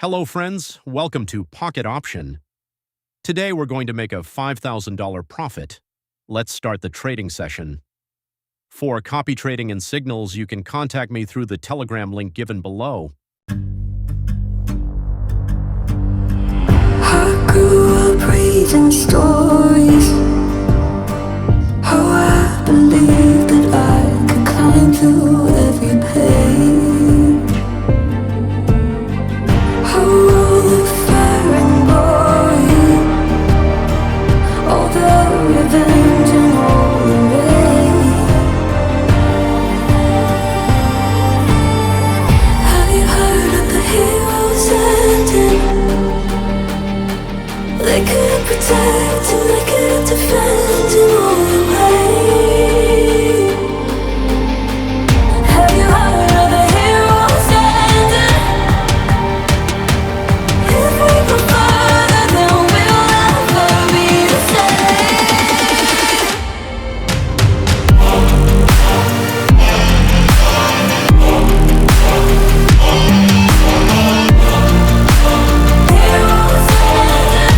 Hello friends, welcome to Pocket Option. Today we're going to make a $5,000 profit. Let's start the trading session. For copy trading and signals, you can contact me through the Telegram link given below. I grew up reading stories, how I believed that I could climb through every page. How all the fire and glory, all the revenge and all the rain. Have you heard of the heroes ending? They couldn't protect and they couldn't defend in all the way. Have you heard of the heroes ending? If we go further, then we'll never be the same. Heroes ending.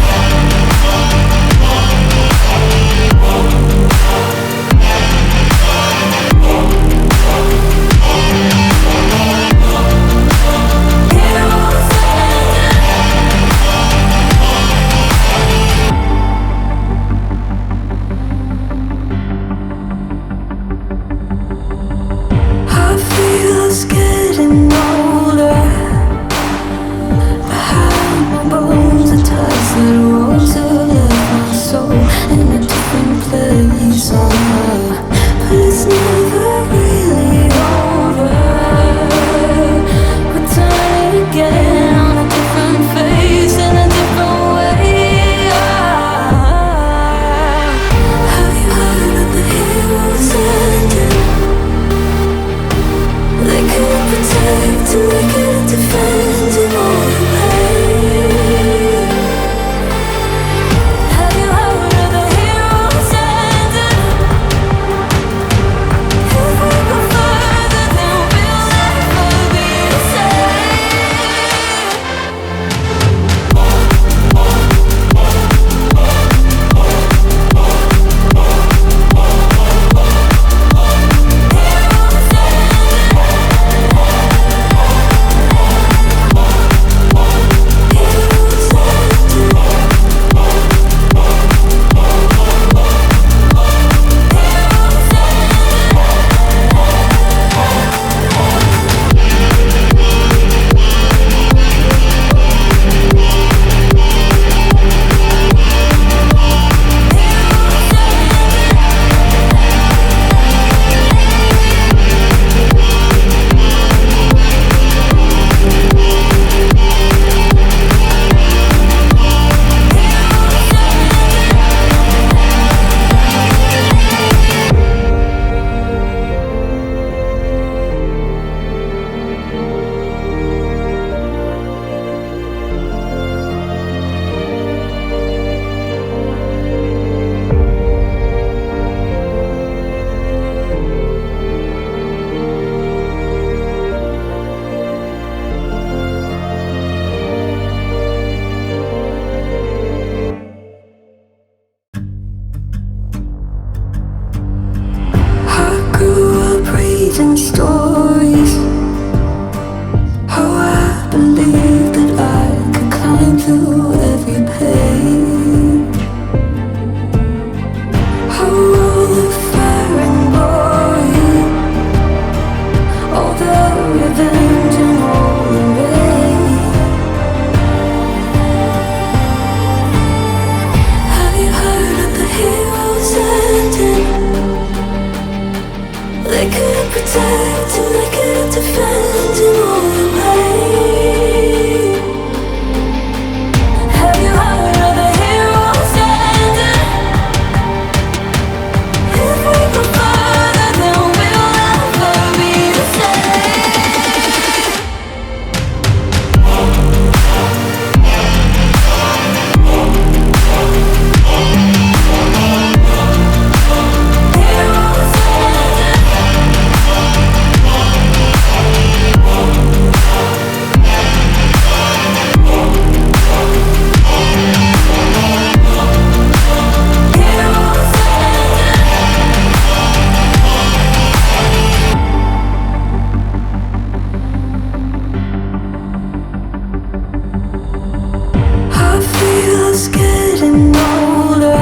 was getting older.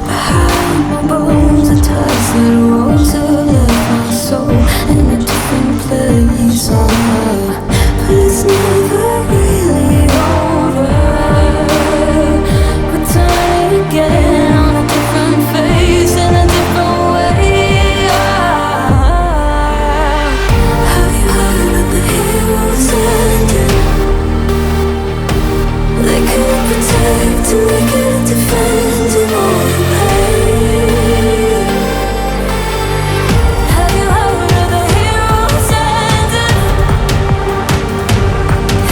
I had my bones attached to the roads that left my soul in a different place on earth. But it's never really over. We're turning again on a different face in a different way. Have you heard of the heroes ending? They couldn't protect and they couldn't defend in all the pain. Have you heard of the heroes ending?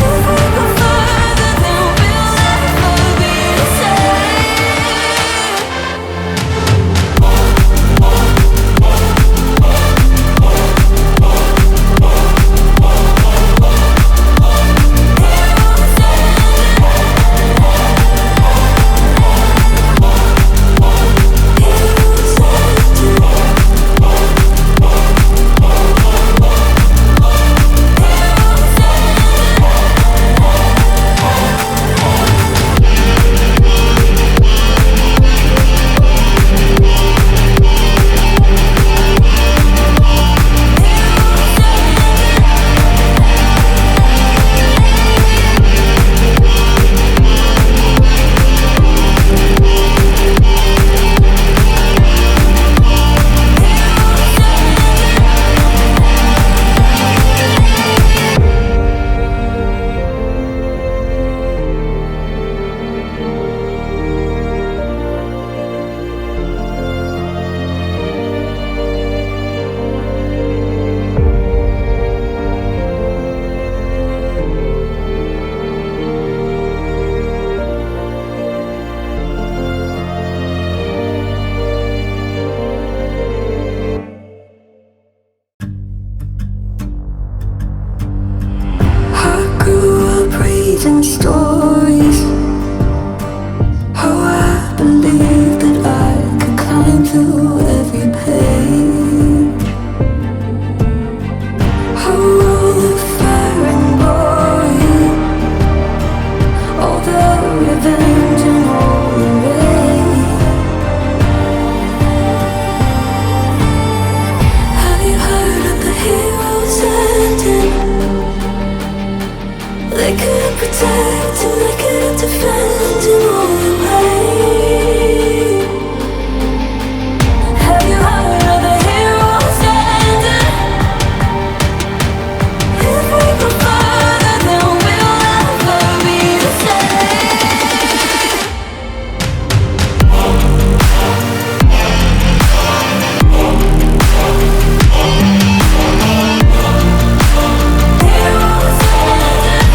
If we go further, then we'll never be the same. I grew up reading stories. Oh, I believed that I could climb through every page. Oh, all the fire and glory, all the revenge and all the rage. Have you heard of the heroes ending? They couldn't protect and they couldn't defend in all the way. Have you heard of the heroes ending? If we go further, then we'll never be the same. Heroes ending.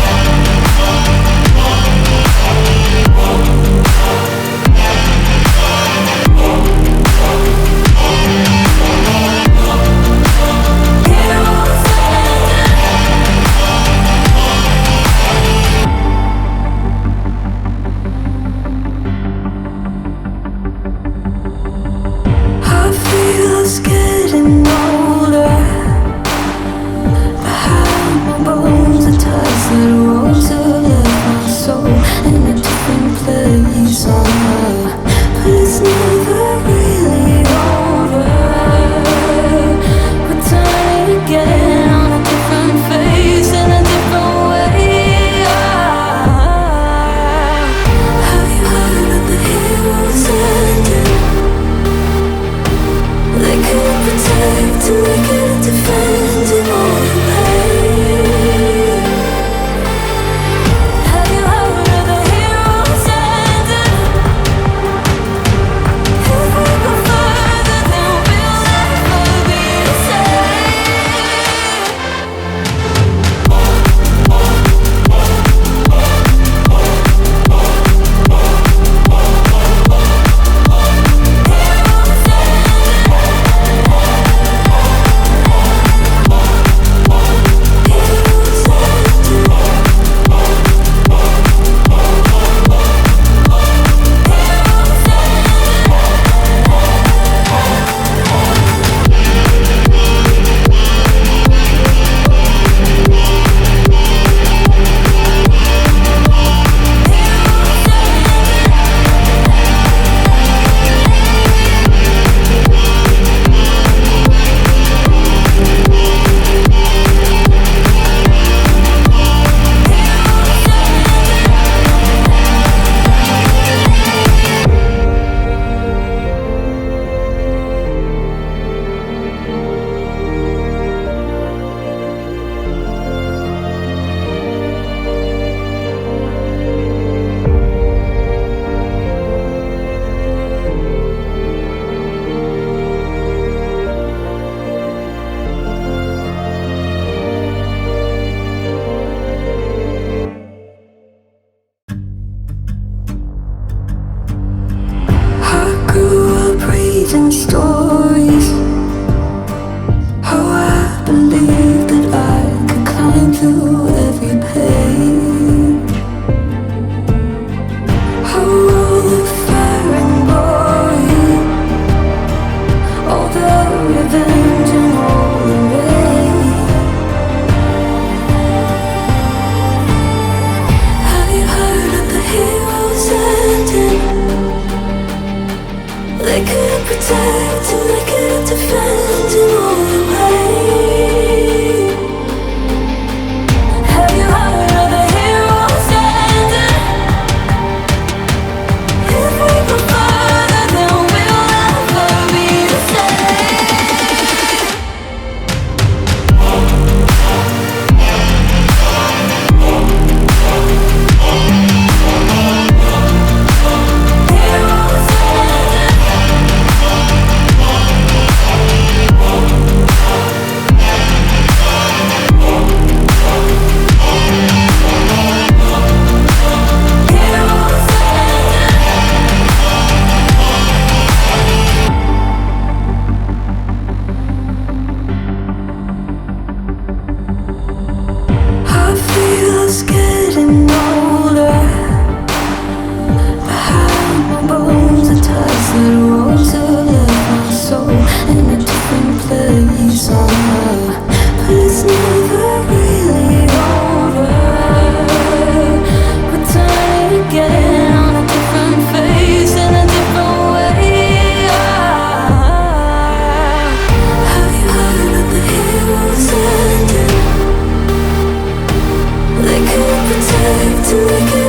to make it